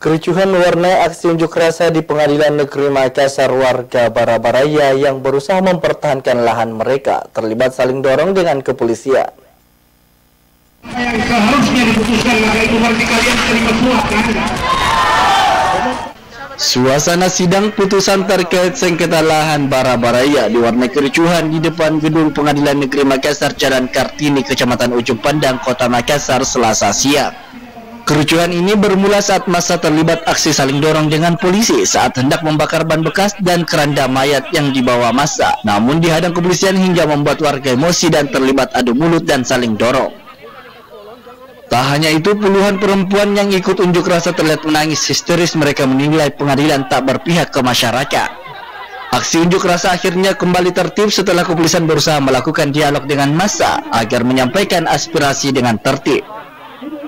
Kericuhan mewarnai aksi unjuk rasa di Pengadilan Negeri Makassar. Warga Barabaraya yang berusaha mempertahankan lahan mereka terlibat saling dorong dengan kepolisian. Yang seharusnya diputuskan maka itu berarti kalian terima semua kan? Suasana sidang putusan terkait sengketa lahan Barabaraya diwarnai kericuhan di depan gedung Pengadilan Negeri Makassar, Jalan Kartini, Kecamatan Ujung Pandang, Kota Makassar, Selasa siang. Kericuhan ini bermula saat massa terlibat aksi saling dorong dengan polisi saat hendak membakar ban bekas dan keranda mayat yang dibawa massa. Namun dihadang kepolisian hingga membuat warga emosi dan terlibat adu mulut dan saling dorong. Tak hanya itu, puluhan perempuan yang ikut unjuk rasa terlihat menangis histeris. Mereka menilai pengadilan tak berpihak ke masyarakat. Aksi unjuk rasa akhirnya kembali tertib setelah kepolisian berusaha melakukan dialog dengan massa agar menyampaikan aspirasi dengan tertib.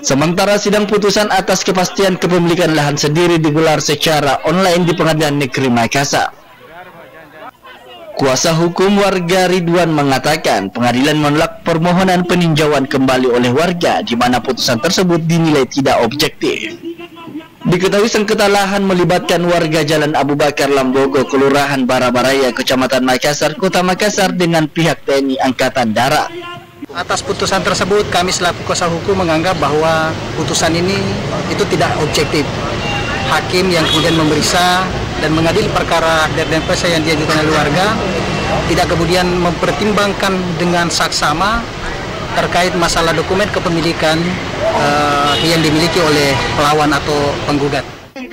Sementara sidang putusan atas kepastian kepemilikan lahan sendiri digelar secara online di Pengadilan Negeri Makassar. Kuasa hukum warga Ridwan mengatakan pengadilan menolak permohonan peninjauan kembali oleh warga di mana putusan tersebut dinilai tidak objektif. Diketahui sengketa lahan melibatkan warga Jalan Abu Bakar Lambogo, Kelurahan Barabaraya, Kecamatan Makassar, Kota Makassar dengan pihak TNI Angkatan Darat. Atas putusan tersebut, kami selaku kuasa hukum menganggap bahwa putusan ini itu tidak objektif. Hakim yang kemudian memeriksa dan mengadili perkara dan perkara yang diajukan oleh warga tidak kemudian mempertimbangkan dengan saksama terkait masalah dokumen kepemilikan yang dimiliki oleh pelawan atau penggugat.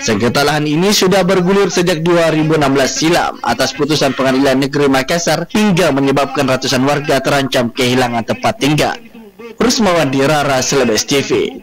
Sengketa lahan ini sudah bergulir sejak 2016 silam atas putusan Pengadilan Negeri Makassar hingga menyebabkan ratusan warga terancam kehilangan tempat tinggal. Rusmawandi Rara, Celebes TV.